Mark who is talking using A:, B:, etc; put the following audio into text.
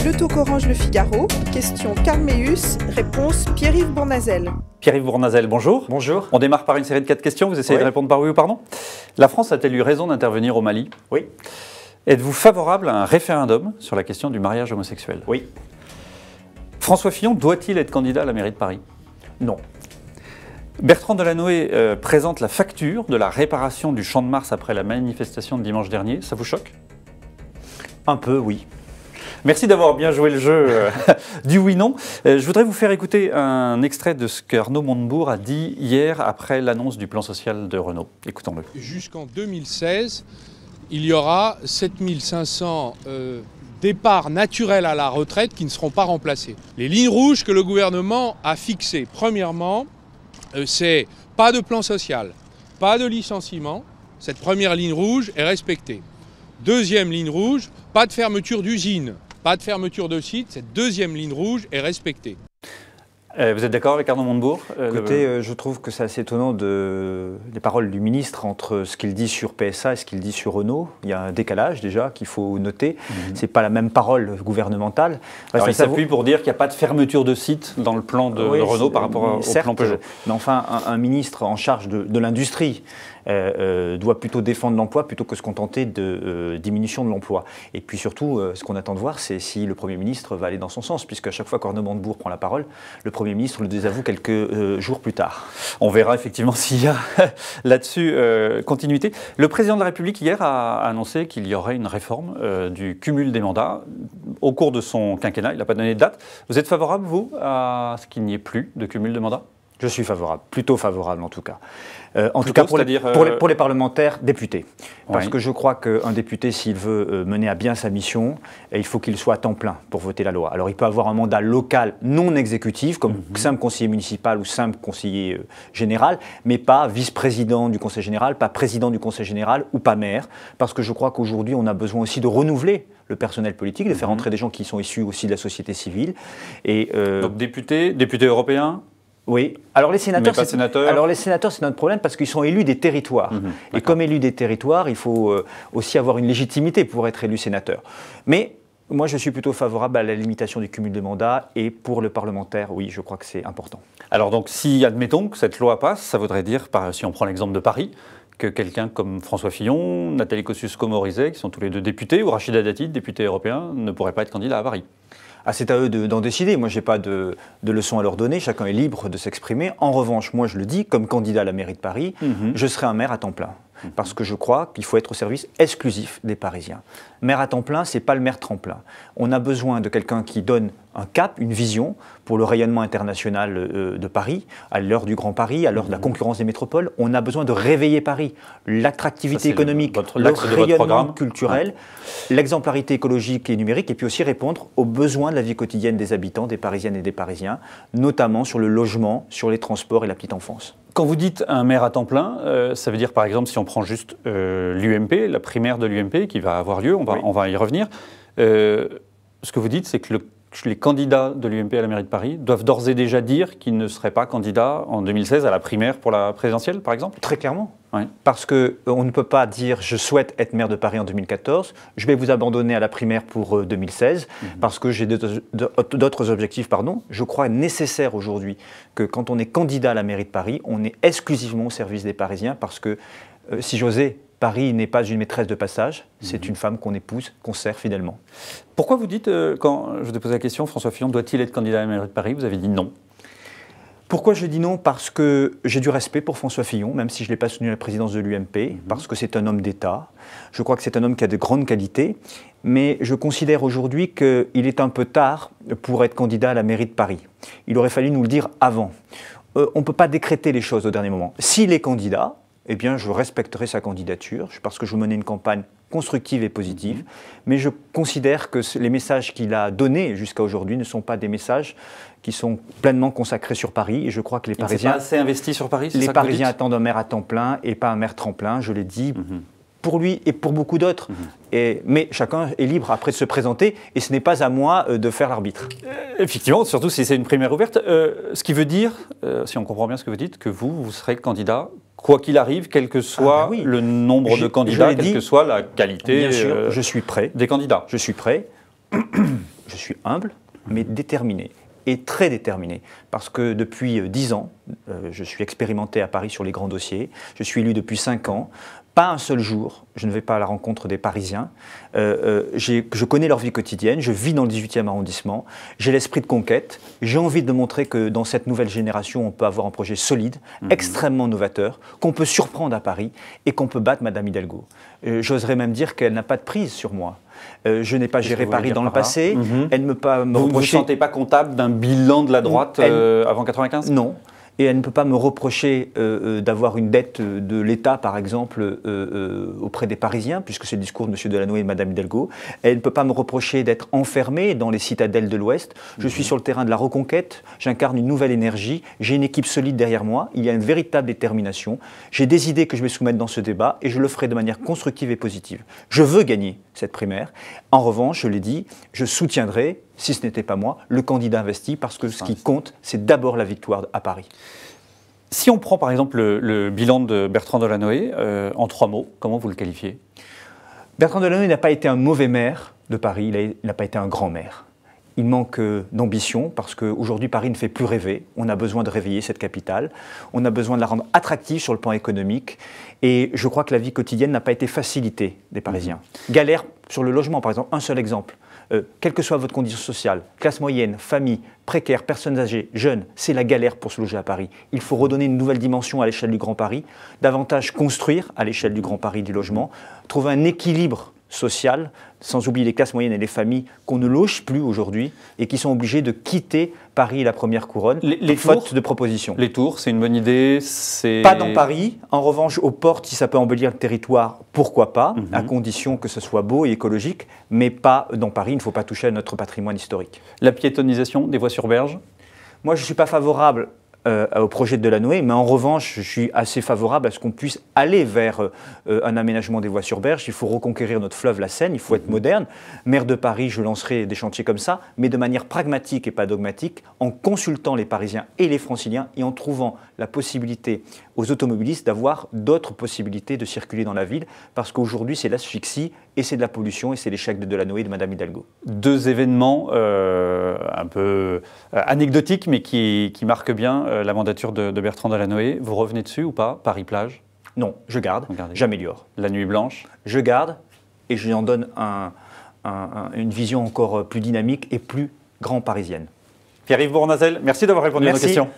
A: Le Talk Orange Le Figaro, question Carl Meus, réponse Pierre-Yves Bournazel.
B: Pierre-Yves Bournazel, bonjour.
C: Bonjour.
B: On démarre par une série de 4 questions, vous essayez de répondre par oui ou par non. La France a-t-elle eu raison d'intervenir au Mali?
C: Oui.
B: Êtes-vous favorable à un référendum sur la question du mariage homosexuel?
C: Oui.
B: François Fillon doit-il être candidat à la mairie de Paris?
C: Non.
B: Bertrand Delanoë présente la facture de la réparation du Champ de Mars après la manifestation de dimanche dernier. Ça vous choque?
C: Un peu, oui.
B: Merci d'avoir bien joué le jeu du oui-non. Je voudrais vous faire écouter un extrait de ce qu'Arnaud Montebourg a dit hier après l'annonce du plan social de Renault. Écoutons-le.
D: Jusqu'en 2016, il y aura 7500 départs naturels à la retraite qui ne seront pas remplacés. Les lignes rouges que le gouvernement a fixées, premièrement, c'est pas de plan social, pas de licenciement. Cette première ligne rouge est respectée. Deuxième ligne rouge, pas de fermeture d'usine, pas de fermeture de site. Cette deuxième ligne rouge est respectée.
B: Vous êtes d'accord avec Arnaud Montebourg?
C: Écoutez, je trouve que c'est assez étonnant des paroles du ministre entre ce qu'il dit sur PSA et ce qu'il dit sur Renault. Il y a un décalage déjà qu'il faut noter. Ce n'est pas la même parole gouvernementale.
B: Alors, il s'appuie pour dire qu'il n'y a pas de fermeture de site dans le plan de Renault par rapport au plan Peugeot.
C: Mais enfin, un ministre en charge de l'industrie doit plutôt défendre l'emploi plutôt que se contenter de diminution de l'emploi. Et puis surtout, ce qu'on attend de voir, c'est si le Premier ministre va aller dans son sens, puisqu'à chaque fois qu'Arnaud Montebourg prend la parole, le Premier ministre le désavoue quelques jours plus tard.
B: On verra effectivement s'il y a là-dessus continuité. Le président de la République hier a annoncé qu'il y aurait une réforme du cumul des mandats au cours de son quinquennat. Il n'a pas donné de date. Vous êtes favorable, vous, à ce qu'il n'y ait plus de cumul de mandats?
C: Je suis favorable, plutôt favorable en tout cas. En tout cas pour les parlementaires députés. Parce que je crois qu'un député, s'il veut mener à bien sa mission, il faut qu'il soit à temps plein pour voter la loi. Alors il peut avoir un mandat local non exécutif, comme simple conseiller municipal ou simple conseiller général, mais pas vice-président du conseil général, pas président du conseil général ou pas maire. Parce que je crois qu'aujourd'hui, on a besoin aussi de renouveler le personnel politique, de faire entrer des gens qui sont issus aussi de la société civile. Et,
B: donc député européen?
C: Oui. Alors les sénateurs,
B: c'est
C: notre problème parce qu'ils sont élus des territoires. Et comme élus des territoires, il faut aussi avoir une légitimité pour être élu sénateur. Mais moi, je suis plutôt favorable à la limitation du cumul de mandats et pour le parlementaire, oui, je crois que c'est important.
B: Alors donc, si admettons que cette loi passe, ça voudrait dire, si on prend l'exemple de Paris, que quelqu'un comme François Fillon, Nathalie Kosciusko-Morizet, qui sont tous les deux députés, ou Rachida Dati, député européen, ne pourrait pas être candidat à Paris.
C: Ah, c'est à eux d'en décider. Moi, je n'ai pas de leçon à leur donner. Chacun est libre de s'exprimer. En revanche, moi, je le dis, comme candidat à la mairie de Paris, je serai un maire à temps plein. Parce que je crois qu'il faut être au service exclusif des Parisiens. Maire à temps plein, ce n'est pas le maire tremplin. On a besoin de quelqu'un qui donne un cap, une vision pour le rayonnement international de Paris, à l'heure du Grand Paris, à l'heure de la concurrence des métropoles. On a besoin de réveiller Paris, l'attractivité économique, le rayonnement culturel, l'exemplarité écologique et numérique, et puis aussi répondre aux besoins de la vie quotidienne des habitants, des Parisiennes et des Parisiens, notamment sur le logement, sur les transports et la petite enfance.
B: Quand vous dites un maire à temps plein, ça veut dire par exemple, si on prend juste l'UMP, la primaire de l'UMP qui va avoir lieu, on va y revenir, ce que vous dites, c'est que les candidats de l'UMP à la mairie de Paris doivent d'ores et déjà dire qu'ils ne seraient pas candidats en 2016 à la primaire pour la présidentielle, par exemple?
C: Très clairement. Oui. Parce qu'on ne peut pas dire « je souhaite être maire de Paris en 2014, je vais vous abandonner à la primaire pour 2016 parce que j'ai d'autres objectifs. » Je crois nécessaire aujourd'hui que quand on est candidat à la mairie de Paris, on est exclusivement au service des Parisiens parce que, si j'osais, Paris n'est pas une maîtresse de passage, c'est une femme qu'on épouse, qu'on sert fidèlement.
B: Pourquoi vous dites, quand je vous ai posé la question, François Fillon doit-il être candidat à la mairie de Paris, vous avez dit non?
C: Pourquoi je dis non? Parce que j'ai du respect pour François Fillon, même si je ne l'ai pas soutenu à la présidence de l'UMP, parce que c'est un homme d'État. Je crois que c'est un homme qui a de grandes qualités, mais je considère aujourd'hui qu'il est un peu tard pour être candidat à la mairie de Paris. Il aurait fallu nous le dire avant. On ne peut pas décréter les choses au dernier moment. S'il est candidat, eh bien, je respecterai sa candidature, parce que je menais une campagne constructive et positive, mais je considère que les messages qu'il a donnés jusqu'à aujourd'hui ne sont pas des messages qui sont pleinement consacrés sur Paris, et je crois que les Parisiens...
B: pas assez investi sur Paris,
C: les Parisiens attendent un maire à temps plein et pas un maire tremplin, je l'ai dit, pour lui et pour beaucoup d'autres. Mais chacun est libre après de se présenter, et ce n'est pas à moi de faire l'arbitre.
B: Effectivement, surtout si c'est une primaire ouverte. Ce qui veut dire, si on comprend bien ce que vous dites, que vous serez candidat quoi qu'il arrive, quel que soit le nombre de candidats, quelle que soit la qualité
C: bien sûr, je suis prêt.
B: Des candidats.
C: Je suis prêt. je suis humble, mais déterminé. Et très déterminé, parce que depuis 10 ans, je suis expérimenté à Paris sur les grands dossiers, je suis élu depuis 5 ans, pas un seul jour, je ne vais pas à la rencontre des Parisiens, je connais leur vie quotidienne, je vis dans le 18e arrondissement, j'ai l'esprit de conquête, j'ai envie de montrer que dans cette nouvelle génération, on peut avoir un projet solide, extrêmement novateur, qu'on peut surprendre à Paris et qu'on peut battre Madame Hidalgo. J'oserais même dire qu'elle n'a pas de prise sur moi. Je n'ai pas géré Paris dans le passé. Elle ne peut pas me reprocher.
B: Vous ne vous sentez pas comptable d'un bilan de la droite avant 95 ?
C: Non. Et elle ne peut pas me reprocher d'avoir une dette de l'État, par exemple, auprès des Parisiens, puisque c'est le discours de M. Delanoë et de Mme Hidalgo. Elle ne peut pas me reprocher d'être enfermée dans les citadelles de l'Ouest. Je suis sur le terrain de la reconquête, j'incarne une nouvelle énergie, j'ai une équipe solide derrière moi, il y a une véritable détermination. J'ai des idées que je vais soumettre dans ce débat et je le ferai de manière constructive et positive. Je veux gagner cette primaire. En revanche, je l'ai dit, je soutiendrai, si ce n'était pas moi, le candidat investi, parce que ce qui compte, c'est d'abord la victoire à Paris.
B: Si on prend par exemple le bilan de Bertrand Delanoë, en 3 mots, comment vous le qualifiez ?
C: Bertrand Delanoë n'a pas été un mauvais maire de Paris, il n'a pas été un grand maire. Il manque d'ambition parce qu'aujourd'hui Paris ne fait plus rêver. On a besoin de réveiller cette capitale. On a besoin de la rendre attractive sur le plan économique. Et je crois que la vie quotidienne n'a pas été facilitée des Parisiens. Galère sur le logement, par exemple. Un seul exemple. Quelle que soit votre condition sociale, classe moyenne, famille, précaire, personnes âgées, jeunes, c'est la galère pour se loger à Paris. Il faut redonner une nouvelle dimension à l'échelle du Grand Paris, davantage construire à l'échelle du Grand Paris du logement, trouver un équilibre social, sans oublier les classes moyennes et les familles qu'on ne loge plus aujourd'hui et qui sont obligées de quitter Paris et la première couronne, faute de propositions.
B: Les tours, c'est une bonne idée,
C: Pas dans Paris. En revanche, aux portes, si ça peut embellir le territoire, pourquoi pas, à condition que ce soit beau et écologique, mais pas dans Paris. Il ne faut pas toucher à notre patrimoine historique.
B: La piétonisation des voies sur berge ?
C: Moi, je ne suis pas favorable au projet de Delanoë, mais en revanche, je suis assez favorable à ce qu'on puisse aller vers un aménagement des voies sur berge. Il faut reconquérir notre fleuve, la Seine, il faut être moderne. Maire de Paris, je lancerai des chantiers comme ça, mais de manière pragmatique et pas dogmatique, en consultant les Parisiens et les Franciliens et en trouvant la possibilité aux automobilistes d'avoir d'autres possibilités de circuler dans la ville, parce qu'aujourd'hui, c'est l'asphyxie et c'est de la pollution et c'est l'échec de Delanoë et de Mme Hidalgo.
B: 2 événements un peu anecdotiques, mais qui marquent bien la mandature de Bertrand Delanoë. Vous revenez dessus ou pas ? Paris-Plage ?
C: Non, je garde, j'améliore.
B: La nuit blanche ?
C: Je garde et je lui en donne une vision encore plus dynamique et plus grand parisienne.
B: Pierre-Yves Bournazel, merci d'avoir répondu à nos questions.